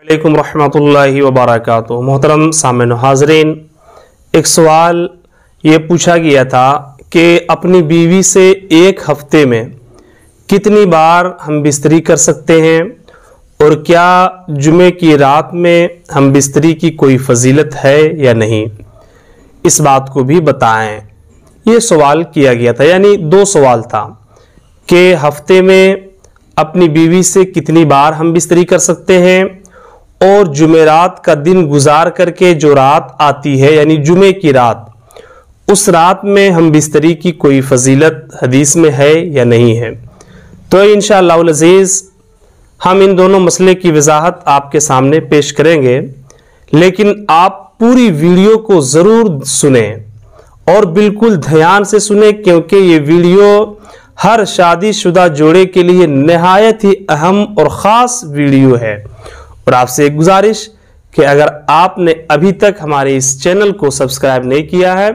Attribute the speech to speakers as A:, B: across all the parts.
A: वालेकुम रहमतुल्लाहि व बरकातुहू। मोहतरम सामईन हाज़रीन, एक सवाल ये पूछा गया था कि अपनी बीवी से एक हफ्ते में कितनी बार हम बिस्तरी कर सकते हैं और क्या जुमे की रात में हम बिस्तरी की कोई फजीलत है या नहीं, इस बात को भी बताएं। ये सवाल किया गया था, यानी दो सवाल था कि हफ्ते में अपनी बीवी से कितनी बार हम बिस्तरी कर सकते हैं और जुमेरात का दिन गुजार करके जो रात आती है यानी जुमे की रात, उस रात में हम बिस्तरी की कोई फजीलत हदीस में है या नहीं है। तो इंशाअल्लाह अज़ीज़ हम इन दोनों मसले की वजाहत आपके सामने पेश करेंगे, लेकिन आप पूरी वीडियो को ज़रूर सुने और बिल्कुल ध्यान से सुने, क्योंकि ये वीडियो हर शादीशुदा जोड़े के लिए नहायत ही अहम और ख़ास वीडियो है। और आपसे एक गुजारिश कि अगर आपने अभी तक हमारे इस चैनल को सब्सक्राइब नहीं किया है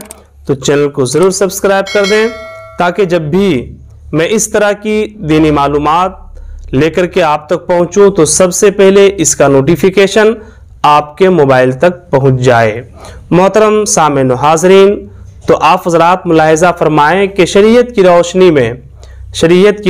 A: तो चैनल को ज़रूर सब्सक्राइब कर दें, ताकि जब भी मैं इस तरह की दीनी मालूमात लेकर के आप तक पहुंचूं तो सबसे पहले इसका नोटिफिकेशन आपके मोबाइल तक पहुंच जाए। मोहतरम सामईन हाज़रीन, तो आप हज़रात मुलाहिज़ा फरमाएं कि शरीयत की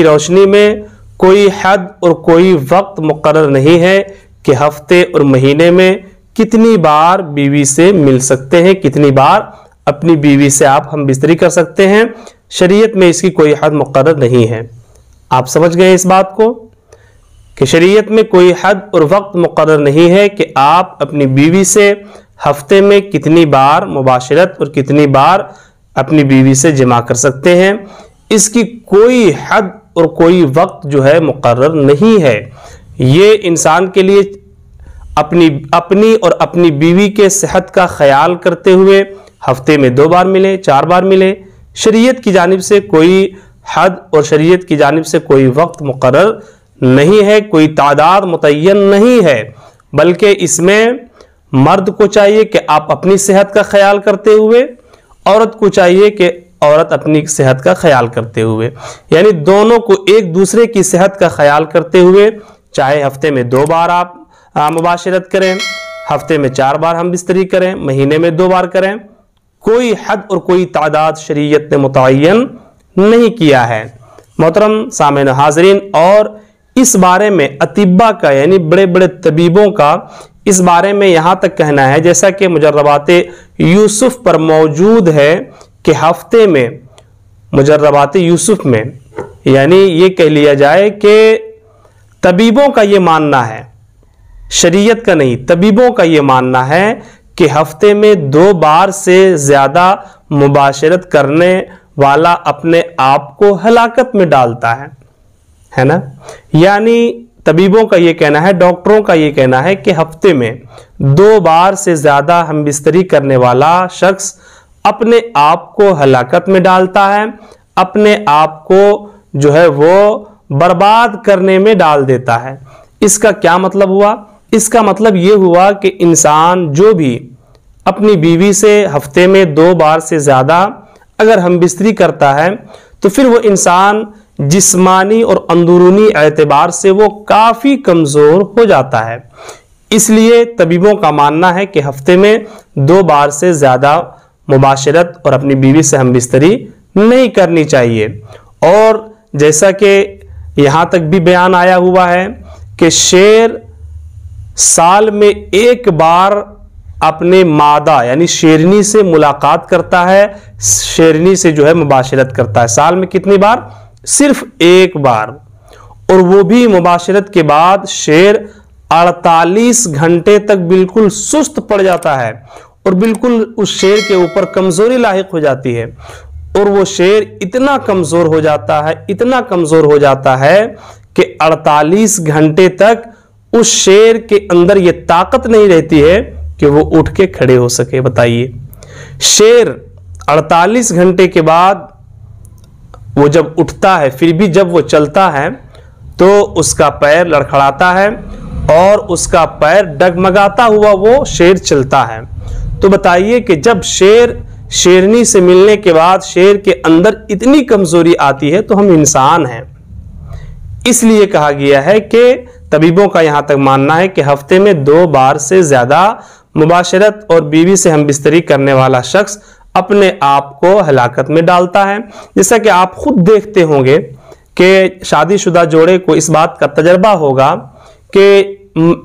A: रोशनी में कोई हद और कोई वक्त मुकर्रर नहीं है कि हफ्ते और महीने में कितनी बार बीवी से मिल सकते हैं, कितनी बार अपनी बीवी से हम बिस्तरी कर सकते हैं। शरीयत में इसकी कोई हद मुकर्रर नहीं है। आप समझ गए इस बात को कि शरीयत में कोई हद और वक्त मुकर्रर नहीं है कि आप अपनी बीवी से हफ्ते में कितनी बार मुबाशरत और कितनी बार अपनी बीवी से जमा कर सकते हैं। इसकी कोई हद और कोई वक्त जो है मुकर्रर नहीं है। ये इंसान के लिए अपनी और अपनी बीवी के सेहत का ख्याल करते हुए हफ्ते में 2 बार मिले, 4 बार मिले। शरीयत की जानिब से कोई हद और शरीयत की जानिब से कोई वक्त मुकर्रर नहीं है, कोई तादाद मुतय्यन नहीं है, बल्कि इसमें मर्द को चाहिए कि आप अपनी सेहत का ख्याल करते हुए, औरत को चाहिए कि औरत अपनी सेहत का ख्याल करते हुए, यानी दोनों को एक दूसरे की सेहत का ख्याल करते हुए, चाहे हफ्ते में 2 बार आप मुबाशरत करें, हफ्ते में 4 बार हम बिस्तरी करें, महीने में 2 बार करें, कोई हद और कोई तादाद शरीयत ने मुतय्यन नहीं किया है। मोहतरम सामईन हाज़रीन, और इस बारे में अतिब्बा का यानी बड़े बड़े तबीबों का इस बारे में यहाँ तक कहना है, जैसा कि मुजर्रबात यूसुफ पर मौजूद है कि हफ्ते में मुजर्रबात यूसुफ में, यानी ये कह लिया जाए कि तबीबों का ये मानना है, शरीयत का नहीं, तबीबों का ये मानना है कि हफ्ते में 2 बार से ज़्यादा मुबाशरत करने वाला अपने आप को हलाकत में डालता है ना। यानी तबीबों का ये कहना है, डॉक्टरों का ये कहना है कि हफ्ते में 2 बार से ज़्यादा हम बिस्तरी करने वाला शख्स अपने आप को हलाकत में डालता है, अपने आप को जो है वो बर्बाद करने में डाल देता है। इसका क्या मतलब हुआ? इसका मतलब ये हुआ कि इंसान जो भी अपनी बीवी से हफ्ते में 2 बार से ज़्यादा अगर हम बिस्तरी करता है तो फिर वो इंसान जिस्मानी और अंदरूनी एतबार से वो काफ़ी कमज़ोर हो जाता है। इसलिए तबीबों का मानना है कि हफ्ते में 2 बार से ज़्यादा मुबाशरत और अपनी बीवी से हम बिस्तरी नहीं करनी चाहिए। और जैसा कि यहाँ तक भी बयान आया हुआ है कि शेर साल में 1 बार अपने मादा यानी शेरनी से मुलाकात करता है, शेरनी से जो है मुबाशरत करता है। साल में कितनी बार? सिर्फ 1 बार, और वो भी मुबाशरत के बाद शेर 48 घंटे तक बिल्कुल सुस्त पड़ जाता है और बिल्कुल उस शेर के ऊपर कमज़ोरी लाहिक हो जाती है, और वो शेर इतना कमज़ोर हो जाता है, इतना कमज़ोर हो जाता है कि 48 घंटे तक उस शेर के अंदर ये ताकत नहीं रहती है कि वो उठ के खड़े हो सके। बताइए, शेर 48 घंटे के बाद वो जब उठता है, फिर भी जब वो चलता है तो उसका पैर लड़खड़ाता है और उसका पैर डगमगाता हुआ वो शेर चलता है। तो बताइए कि जब शेरनी से मिलने के बाद शेर के अंदर इतनी कमजोरी आती है तो हम इंसान हैं। इसलिए कहा गया है कि तबीबों का यहाँ तक मानना है कि हफ्ते में 2 बार से ज़्यादा मुबाशरत और बीवी से हमबिस्तरी करने वाला शख्स अपने आप को हलाकत में डालता है। जैसा कि आप खुद देखते होंगे कि शादीशुदा जोड़े को इस बात का तजर्बा होगा कि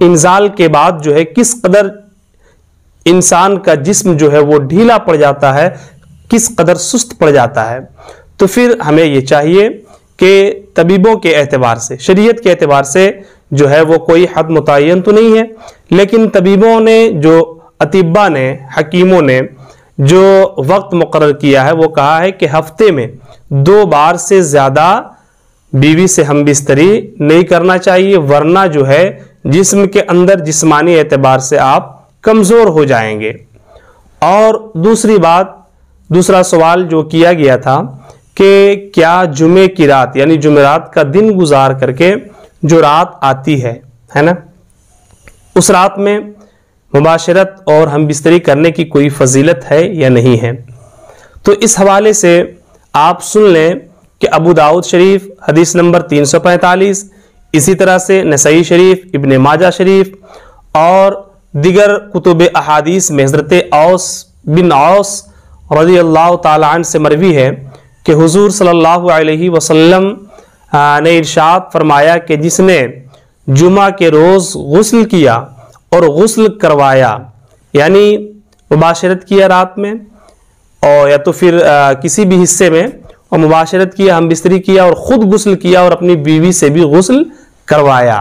A: इंजाल के बाद जो है किस कदर इंसान का जिस्म जो है वो ढीला पड़ जाता है, किस कदर सुस्त पड़ जाता है। तो फिर हमें ये चाहिए कि तबीबों के एतबार से, शरीयत के एतबार से जो है वो कोई हद मुतय्यन तो नहीं है, लेकिन तबीबों ने, जो अतिब्बा ने, हकीमों ने जो वक्त मुकर्रर किया है वो कहा है कि हफ्ते में 2 बार से ज़्यादा बीवी से हमबिस्तरी नहीं करना चाहिए, वरना जो है जिस्म के अंदर जिस्मानी एतबार से आप कमज़ोर हो जाएंगे। और दूसरी बात, दूसरा सवाल जो किया गया था कि क्या जुमे की रात यानी जुमेरात का दिन गुजार करके जो रात आती है ना, उस रात में मुबाशरत और हमबिस्तरी करने की कोई फजीलत है या नहीं है। तो इस हवाले से आप सुन लें कि अबू दाऊद शरीफ हदीस नंबर 345, इसी तरह से नसई शरीफ, इब्ने माजा शरीफ और दिगर कुतुब अहादीस में हज़रत औस बिन औस रज़ियल्लाहु ताला अन्हु से मरवी है कि हुजूर सल्लल्लाहु अलैहि वसल्लम ने इरशाद फरमाया कि जिसने जुमा के रोज़ गुस्ल किया और गुस्ल करवाया, यानी मुबाशरत किया रात में और या तो फिर किसी भी हिस्से में, और मुबाशरत किया, हमबिस्तरी किया और ख़ुद गुस्ल किया और अपनी बीवी से भी गुस्ल करवाया,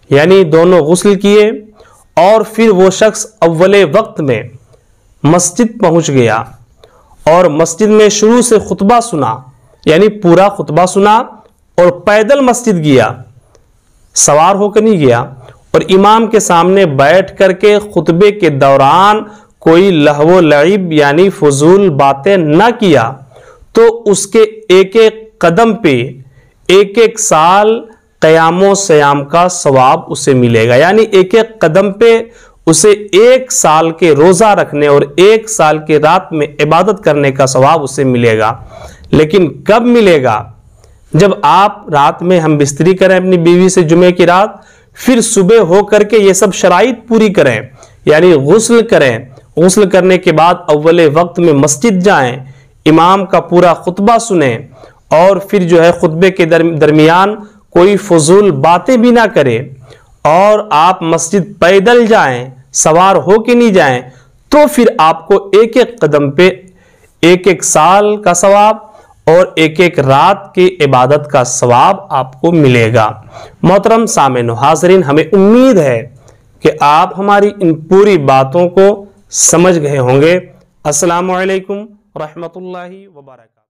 A: यानी दोनों गुस्ल किए, और फिर वो शख्स अव्वले वक्त में मस्जिद पहुंच गया और मस्जिद में शुरू से खुतबा सुना, यानी पूरा खुतबा सुना और पैदल मस्जिद गया, सवार होकर नहीं गया, और इमाम के सामने बैठ करके खुतबे के दौरान कोई लहवो लईब यानी फजूल बातें न किया, तो उसके एक एक कदम पे 1-1 साल क़यामो सयाम का सवाब उसे मिलेगा। यानी एक एक कदम पे उसे 1 साल के रोज़ा रखने और 1 साल के रात में इबादत करने का सवाब उसे मिलेगा। लेकिन कब मिलेगा? जब आप रात में हमबिस्तरी करें अपनी बीवी से जुमे की रात, फिर सुबह हो करके ये सब शराइत पूरी करें, यानी गुस्ल करें, गुस्ल करने के बाद अव्वले वक्त में मस्जिद जाएं, इमाम का पूरा खुतबा सुने और फिर जो है खुतबे के दरमियान कोई फजूल बातें भी ना करें, और आप मस्जिद पैदल जाएं, सवार हो के नहीं जाएं, तो फिर आपको एक एक कदम पे 1-1 साल का सवाब और 1-1 रात की इबादत का सवाब आपको मिलेगा। मोहतरम सामिन हाज़रीन, हमें उम्मीद है कि आप हमारी इन पूरी बातों को समझ गए होंगे। अस्सलामु अलैकुम रहमतुल्लाहि व बरकातहू।